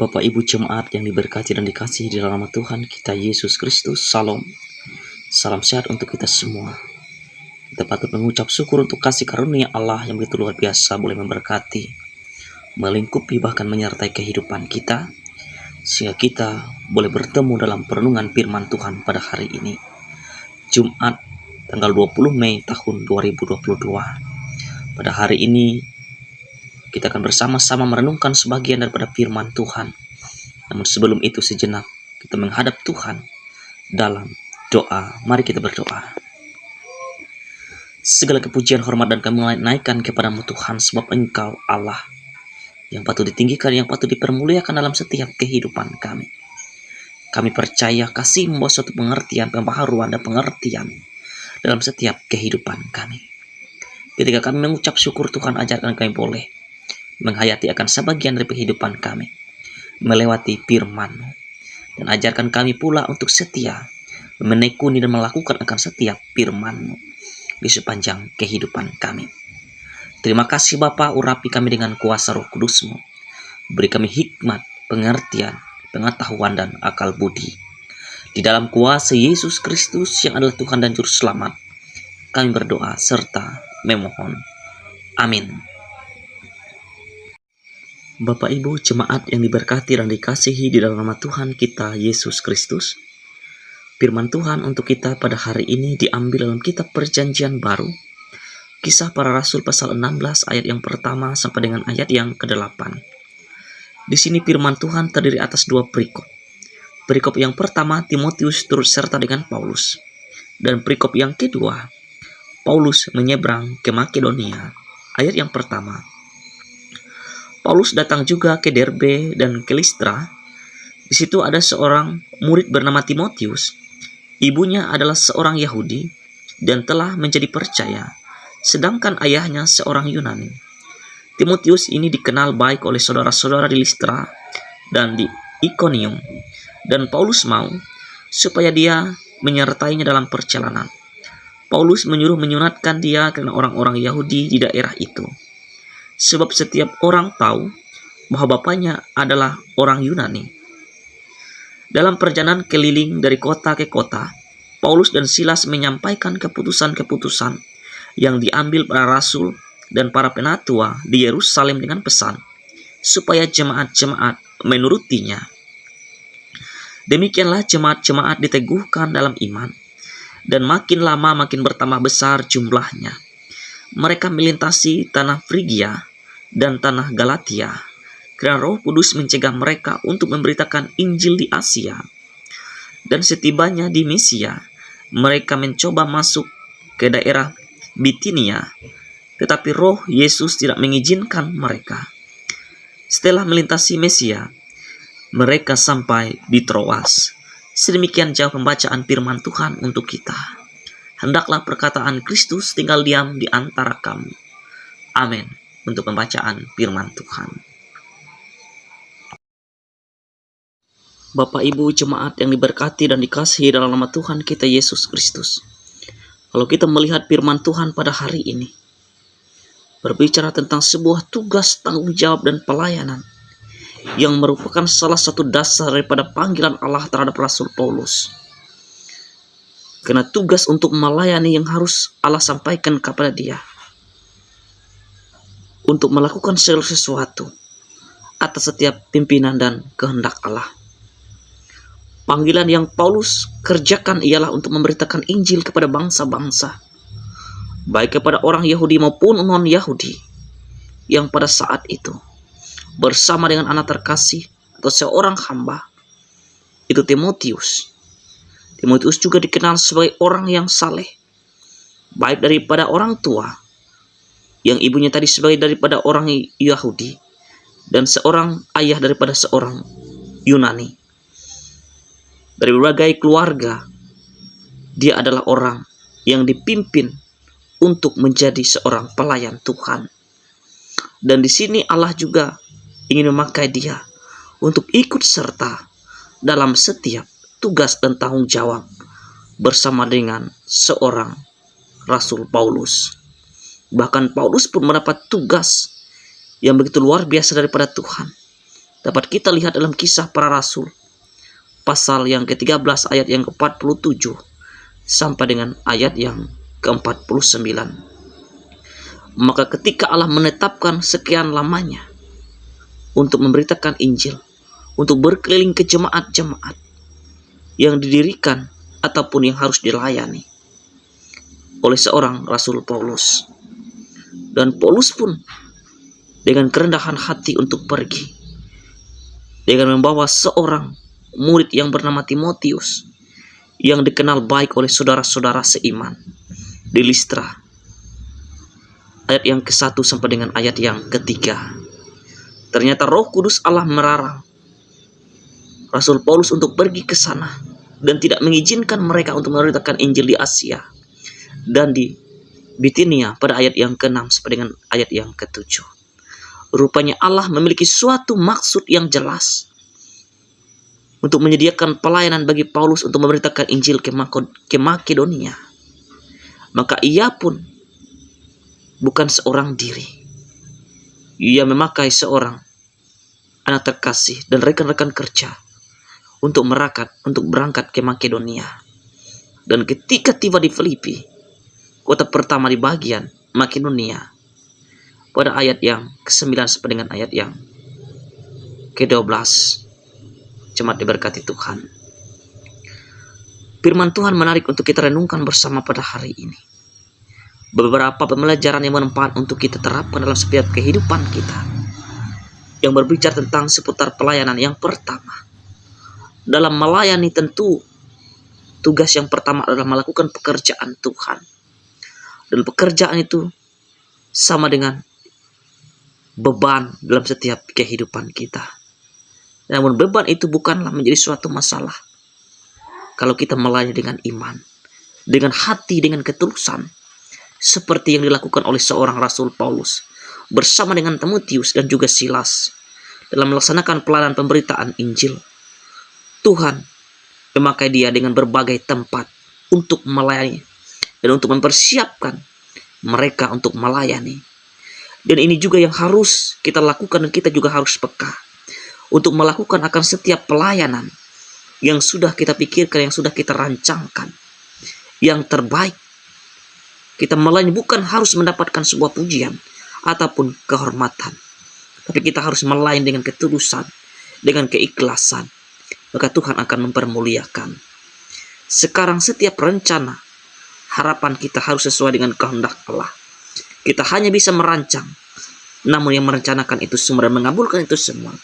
Bapak Ibu jemaat yang diberkati dan dikasihi di dalam nama Tuhan kita Yesus Kristus, Salam. Salam sehat untuk kita semua. Kita patut mengucap syukur untuk kasih karunia Allah yang begitu luar biasa boleh memberkati, melingkupi bahkan menyertai kehidupan kita, sehingga kita boleh bertemu dalam perenungan firman Tuhan pada hari ini, Jumat tanggal 20 Mei tahun 2022. Pada hari ini kita akan bersama-sama merenungkan sebagian daripada firman Tuhan. Namun sebelum itu sejenak kita menghadap Tuhan dalam doa. Mari kita berdoa. Segala kepujian, hormat dan kami naikkan kepadamu Tuhan, sebab Engkau Allah yang patut ditinggikan, yang patut dipermuliakan dalam setiap kehidupan kami. Kami percaya kasih membawa suatu pengertian, pembaharuan dan pengertian dalam setiap kehidupan kami. Ketika kami mengucap syukur, Tuhan ajarkan kami boleh menghayati akan sebagian dari kehidupan kami, melewati firman-Mu, dan ajarkan kami pula untuk setia menekuni dan melakukan akan setiap firman-Mu di sepanjang kehidupan kami. Terima kasih Bapa, urapi kami dengan kuasa Roh Kudus-Mu, beri kami hikmat, pengertian, pengetahuan dan akal budi. Di dalam kuasa Yesus Kristus yang adalah Tuhan dan Juru Selamat, kami berdoa serta memohon. Amin. Bapak Ibu jemaat yang diberkati dan dikasihi di dalam nama Tuhan kita Yesus Kristus, firman Tuhan untuk kita pada hari ini diambil dalam kitab Perjanjian Baru, Kisah Para Rasul pasal 16 ayat yang pertama sampai dengan ayat yang ke-8. Di sini firman Tuhan terdiri atas dua perikop. Perikop yang pertama, Timotius turut serta dengan Paulus, dan perikop yang kedua, Paulus menyeberang ke Makedonia. Ayat yang pertama, Paulus datang juga ke Derbe dan ke Listra. Di situ ada seorang murid bernama Timotius. Ibunya adalah seorang Yahudi dan telah menjadi percaya, sedangkan ayahnya seorang Yunani. Timotius ini dikenal baik oleh saudara-saudara di Listra dan di Ikonium, dan Paulus mau supaya dia menyertainya dalam perjalanan. Paulus menyuruh menyunatkan dia karena orang-orang Yahudi di daerah itu, sebab setiap orang tahu bahwa bapaknya adalah orang Yunani. Dalam perjalanan keliling dari kota ke kota, Paulus dan Silas menyampaikan keputusan-keputusan yang diambil para rasul dan para penatua di Yerusalem dengan pesan supaya jemaat-jemaat menurutinya. Demikianlah jemaat-jemaat diteguhkan dalam iman, dan makin lama makin bertambah besar jumlahnya. Mereka melintasi tanah Frigia dan tanah Galatia, karena Roh Kudus mencegah mereka untuk memberitakan Injil di Asia. Dan setibanya di Misia, mereka mencoba masuk ke daerah Bitinia, tetapi Roh Yesus tidak mengizinkan mereka. Setelah melintasi Mesia, mereka sampai di Troas. Sedemikian jauh pembacaan firman Tuhan untuk kita. Hendaklah perkataan Kristus tinggal diam di antara kamu. Amin. Untuk pembacaan firman Tuhan. Bapak Ibu jemaat yang diberkati dan dikasihi dalam nama Tuhan kita Yesus Kristus. Kalau kita melihat firman Tuhan pada hari ini, berbicara tentang sebuah tugas, tanggung jawab dan pelayanan yang merupakan salah satu dasar daripada panggilan Allah terhadap Rasul Paulus. Karena tugas untuk melayani yang harus Allah sampaikan kepada dia, untuk melakukan segala sesuatu atas setiap pimpinan dan kehendak Allah. Panggilan yang Paulus kerjakan ialah untuk memberitakan Injil kepada bangsa-bangsa, baik kepada orang Yahudi maupun non-Yahudi, yang pada saat itu bersama dengan anak terkasih atau seorang hamba, itu Timotius. Timotius juga dikenal sebagai orang yang saleh, baik daripada orang tua, yang ibunya tadi sebagai daripada orang Yahudi, dan seorang ayah daripada seorang Yunani. Dari berbagai keluarga, dia adalah orang yang dipimpin untuk menjadi seorang pelayan Tuhan. Dan di sini Allah juga ingin memakai dia untuk ikut serta dalam setiap tugas dan tanggung jawab bersama dengan seorang Rasul Paulus. Bahkan Paulus pun mendapat tugas yang begitu luar biasa daripada Tuhan, dapat kita lihat dalam Kisah Para Rasul pasal yang ke-13 ayat yang ke-47 sampai dengan ayat yang ke-49. Maka ketika Allah menetapkan sekian lamanya untuk memberitakan Injil, untuk berkeliling ke jemaat-jemaat yang didirikan ataupun yang harus dilayani oleh seorang Rasul Paulus. Dan Paulus pun dengan kerendahan hati untuk pergi, dengan membawa seorang murid yang bernama Timotius, yang dikenal baik oleh saudara-saudara seiman di Listra. Ayat yang ke-1 sampai dengan ayat yang ke-3. Ternyata Roh Kudus Allah melarang Rasul Paulus untuk pergi ke sana dan tidak mengizinkan mereka untuk memberitakan Injil di Asia dan di Bitinia pada ayat yang ke-6 sampai dengan ayat yang ke-7. Rupanya Allah memiliki suatu maksud yang jelas untuk menyediakan pelayanan bagi Paulus untuk memberitakan Injil ke Makedonia. Maka ia pun bukan seorang diri. Ia memakai seorang anak terkasih dan rekan-rekan kerja untuk berangkat ke Makedonia. Dan ketika tiba di Filipi, kota pertama di bagian Makedonia, pada ayat yang ke-9 sampai dengan ayat yang ke-12, jemaat diberkati Tuhan. Firman Tuhan menarik untuk kita renungkan bersama pada hari ini. Beberapa pembelajaran yang bermanfaat untuk kita terapkan dalam setiap kehidupan kita, yang berbicara tentang seputar pelayanan. Yang pertama, dalam melayani tentu tugas yang pertama adalah melakukan pekerjaan Tuhan. Dan pekerjaan itu sama dengan beban dalam setiap kehidupan kita. Namun beban itu bukanlah menjadi suatu masalah kalau kita melayani dengan iman, dengan hati, dengan ketulusan, seperti yang dilakukan oleh seorang Rasul Paulus bersama dengan Timotius dan juga Silas dalam melaksanakan pelayanan pemberitaan Injil. Tuhan memakai dia dengan berbagai tempat untuk melayani dan untuk mempersiapkan mereka untuk melayani. Dan ini juga yang harus kita lakukan, dan kita juga harus peka untuk melakukan akan setiap pelayanan yang sudah kita pikirkan, yang sudah kita rancangkan, yang terbaik. Kita melayani bukan harus mendapatkan sebuah pujian ataupun kehormatan, tapi kita harus melayani dengan ketulusan, dengan keikhlasan. Maka Tuhan akan mempermuliakan. Sekarang setiap rencana, harapan kita harus sesuai dengan kehendak Allah. Kita hanya bisa merancang, namun yang merencanakan itu semua dan mengabulkan itu semua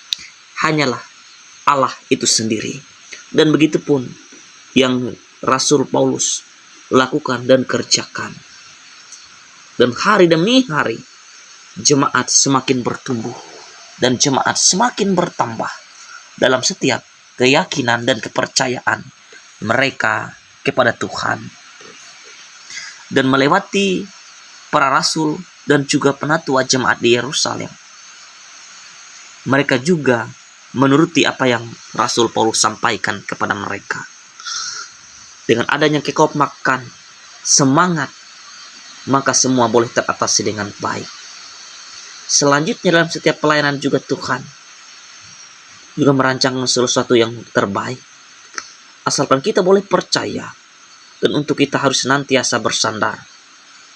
hanyalah Allah itu sendiri. Dan begitu pun yang Rasul Paulus lakukan dan kerjakan. Dan hari demi hari jemaat semakin bertumbuh dan jemaat semakin bertambah dalam setiap keyakinan dan kepercayaan mereka kepada Tuhan. Dan melewati para rasul dan juga penatua jemaat di Yerusalem, mereka juga menuruti apa yang Rasul Paulus sampaikan kepada mereka. Dengan adanya kekompakan, semangat, maka semua boleh teratasi dengan baik. Selanjutnya dalam setiap pelayanan juga Tuhan juga merancangkan sesuatu yang terbaik. Asalkan kita boleh percaya, dan untuk kita harus senantiasa bersandar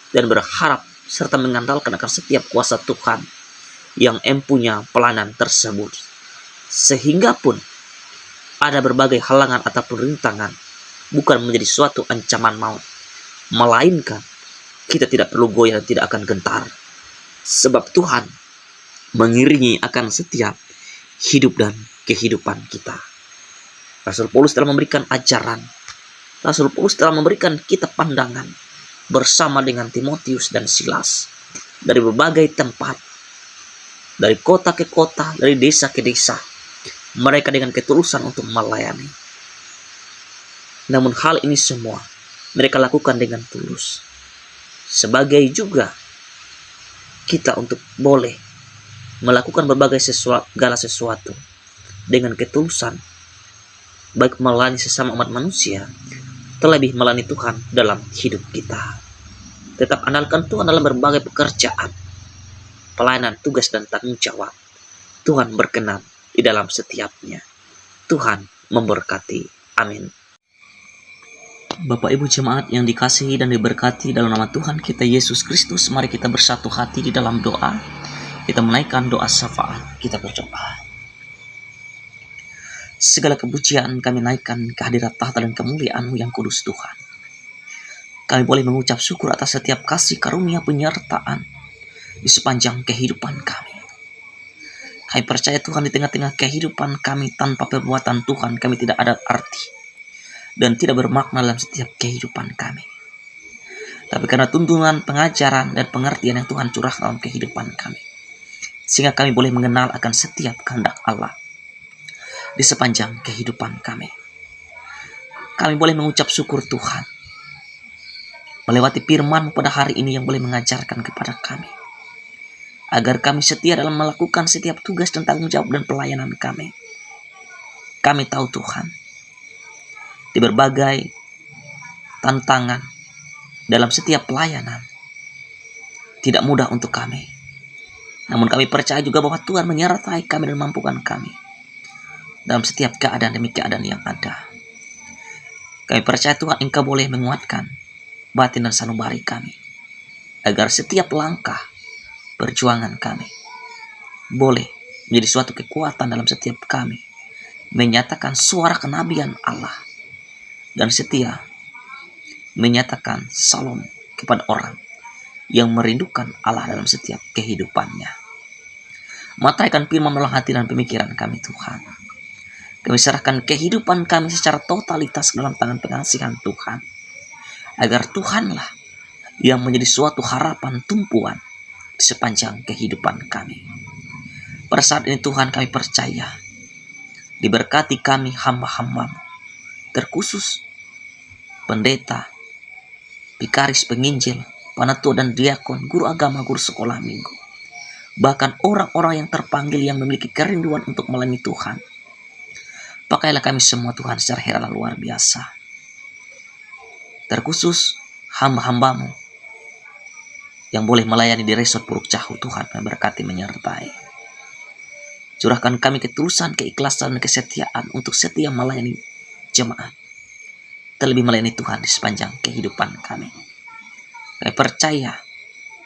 dan berharap serta mengandalkan akan setiap kuasa Tuhan yang empunya pelayanan tersebut. Sehingga pun ada berbagai halangan ataupun rintangan bukan menjadi suatu ancaman maut, melainkan kita tidak perlu goyah dan tidak akan gentar, sebab Tuhan mengiringi akan setiap hidup dan kehidupan kita. Rasul Paulus telah memberikan ajaran, Rasul Paulus telah memberikan kita pandangan bersama dengan Timotius dan Silas dari berbagai tempat, dari kota ke kota, dari desa ke desa, mereka dengan ketulusan untuk melayani. Namun hal ini semua mereka lakukan dengan tulus, sebagai juga kita untuk boleh melakukan berbagai segala sesuatu dengan ketulusan, baik melayani sesama umat manusia, terlebih melayani Tuhan dalam hidup kita. Tetap andalkan Tuhan dalam berbagai pekerjaan, pelayanan, tugas, dan tanggung jawab. Tuhan berkenan di dalam setiapnya. Tuhan memberkati. Amin. Bapak Ibu jemaat yang dikasihi dan diberkati dalam nama Tuhan kita Yesus Kristus, mari kita bersatu hati di dalam doa. Kita menaikkan doa syafaat. Kita berdoa. Segala kepujian kami naikkan ke hadirat tahta dan kemuliaan-Mu yang kudus Tuhan. Kami boleh mengucap syukur atas setiap kasih karunia penyertaan di sepanjang kehidupan kami. Kami percaya Tuhan, di tengah-tengah kehidupan kami tanpa perbuatan Tuhan, kami tidak ada arti dan tidak bermakna dalam setiap kehidupan kami. Tapi karena tuntunan, pengajaran, dan pengertian yang Tuhan curahkan dalam kehidupan kami, sehingga kami boleh mengenal akan setiap kehendak Allah di sepanjang kehidupan kami. Kami boleh mengucap syukur Tuhan melewati firman pada hari ini yang boleh mengajarkan kepada kami, agar kami setia dalam melakukan setiap tugas dan tanggung jawab dan pelayanan kami. Kami tahu Tuhan, di berbagai tantangan dalam setiap pelayanan tidak mudah untuk kami. Namun kami percaya juga bahwa Tuhan menyertai kami dan mampukan kami dalam setiap keadaan demi keadaan yang ada. Kami percaya Tuhan, Engkau boleh menguatkan batin dan sanubari kami, agar setiap langkah perjuangan kami boleh menjadi suatu kekuatan dalam setiap kami, menyatakan suara kenabian Allah dan setia menyatakan salam kepada orang yang merindukan Allah dalam setiap kehidupannya. Mataikan firman melalui hati dan pemikiran kami Tuhan. Kami serahkan kehidupan kami secara totalitas dalam tangan pengasihan Tuhan, agar Tuhanlah yang menjadi suatu harapan tumpuan di sepanjang kehidupan kami. Pada saat ini Tuhan, kami percaya diberkati kami hamba-hamba-Mu, terkhusus pendeta, bikaris, penginjil, panatua dan diakon, guru agama, guru sekolah minggu, bahkan orang-orang yang terpanggil yang memiliki kerinduan untuk melayani Tuhan. Pakailah kami semua Tuhan secara heran luar biasa, terkhusus hamba-hamba-Mu yang boleh melayani di Resort Puruk Cahu. Tuhan memberkati, menyertai. Curahkan kami ketulusan, keikhlasan, dan kesetiaan untuk setia melayani jemaat, terlebih melayani Tuhan di sepanjang kehidupan kami. Kami percaya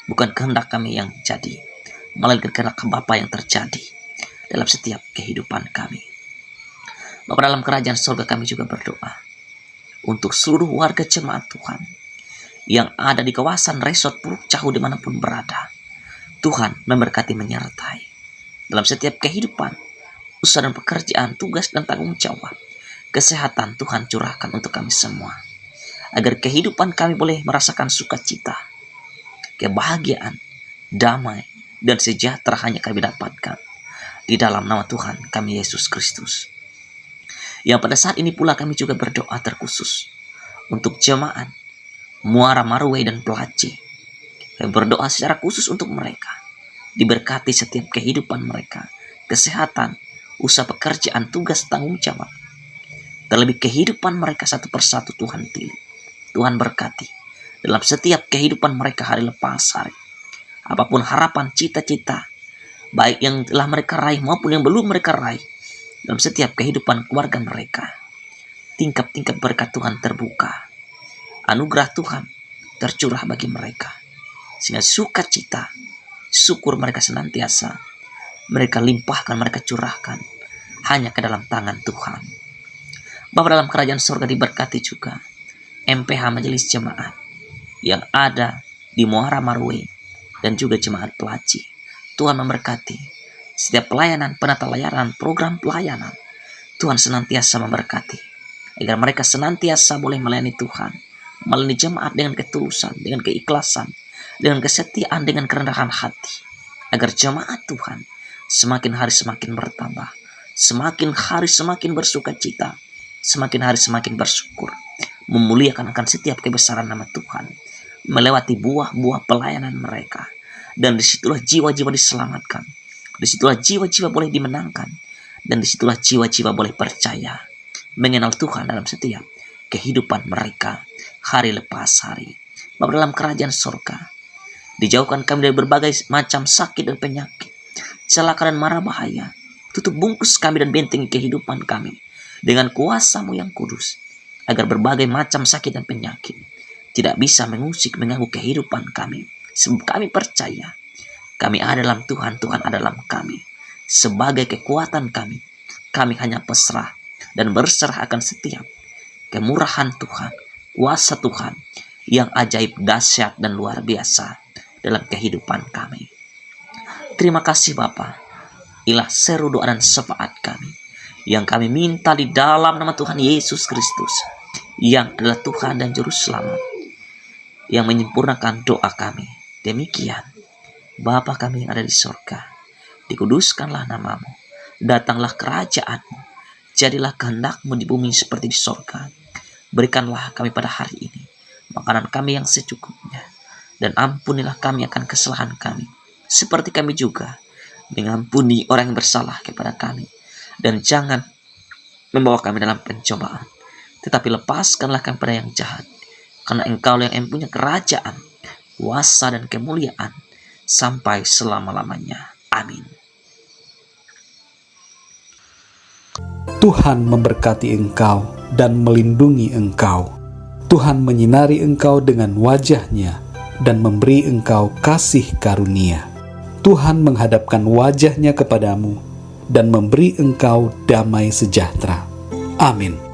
bukan kehendak kami yang jadi, melainkan kehendak Bapa yang terjadi dalam setiap kehidupan kami. Bapa dalam kerajaan surga, kami juga berdoa untuk seluruh warga jemaat Tuhan yang ada di kawasan Resort Puruk Cahu dimanapun berada. Tuhan memberkati, menyertai dalam setiap kehidupan, usaha dan pekerjaan, tugas dan tanggung jawab. Kesehatan Tuhan curahkan untuk kami semua, agar kehidupan kami boleh merasakan sukacita, kebahagiaan, damai, dan sejahtera hanya kami dapatkan di dalam nama Tuhan kami Yesus Kristus. Yang pada saat ini pula kami juga berdoa terkhusus untuk jemaat Muara Marway dan Pelaci. Kami berdoa secara khusus untuk mereka, diberkati setiap kehidupan mereka, kesehatan, usaha pekerjaan, tugas, tanggung jawab. Terlebih kehidupan mereka satu persatu Tuhan pilih, Tuhan berkati dalam setiap kehidupan mereka hari lepas hari. Apapun harapan, cita-cita, baik yang telah mereka raih maupun yang belum mereka raih, dalam setiap kehidupan keluarga mereka, tingkap-tingkap berkat Tuhan terbuka, anugerah Tuhan tercurah bagi mereka, sehingga sukacita, syukur mereka senantiasa mereka limpahkan, mereka curahkan hanya ke dalam tangan Tuhan. Bapa dalam kerajaan surga, diberkati juga MPH Majelis Jemaat yang ada di Muara Marway dan juga Jemaat Pelaci. Tuhan memberkati setiap pelayanan, penata layanan, program pelayanan. Tuhan senantiasa memberkati, agar mereka senantiasa boleh melayani Tuhan, melayani jemaat dengan ketulusan, dengan keikhlasan, dengan kesetiaan, dengan kerendahan hati, agar jemaat Tuhan semakin hari semakin bertambah, semakin hari semakin bersukacita, semakin hari semakin bersyukur, memuliakan akan setiap kebesaran nama Tuhan, melewati buah-buah pelayanan mereka. Dan disitulah jiwa-jiwa diselamatkan, disitulah jiwa-jiwa boleh dimenangkan, dan disitulah jiwa-jiwa boleh percaya, mengenal Tuhan dalam setiap kehidupan mereka hari lepas hari. Bapa dalam kerajaan surga, dijauhkan kami dari berbagai macam sakit dan penyakit, celaka dan mara bahaya, Tutup bungkus kami dan bentengi kehidupan kami dengan kuasa-Mu yang kudus, agar berbagai macam sakit dan penyakit tidak bisa mengusik mengganggu kehidupan kami. Sebab kami percaya kami ada dalam Tuhan, Tuhan ada dalam kami. Sebagai kekuatan kami hanya pasrah dan berserah akan setiap kemurahan Tuhan, kuasa Tuhan yang ajaib, dahsyat, dan luar biasa dalam kehidupan kami. Terima kasih Bapa. Inilah seru doa dan syafaat kami yang kami minta di dalam nama Tuhan Yesus Kristus, yang adalah Tuhan dan Juru Selamat, yang menyempurnakan doa kami. Demikian, Bapa kami yang ada di sorga, dikuduskanlah nama-Mu, datanglah kerajaan-Mu, jadilah kehendak-Mu di bumi seperti di sorga. Berikanlah kami pada hari ini makanan kami yang secukupnya, dan ampunilah kami akan kesalahan kami, seperti kami juga mengampuni orang yang bersalah kepada kami. Dan jangan membawa kami dalam pencobaan, tetapi lepaskanlah kami pada yang jahat, karena Engkau yang mempunyai kerajaan, kuasa, dan kemuliaan sampai selama-lamanya. Amin. Tuhan memberkati engkau dan melindungi engkau. Tuhan menyinari engkau dengan wajah-Nya dan memberi engkau kasih karunia. Tuhan menghadapkan wajah-Nya kepadamu dan memberi engkau damai sejahtera. Amin.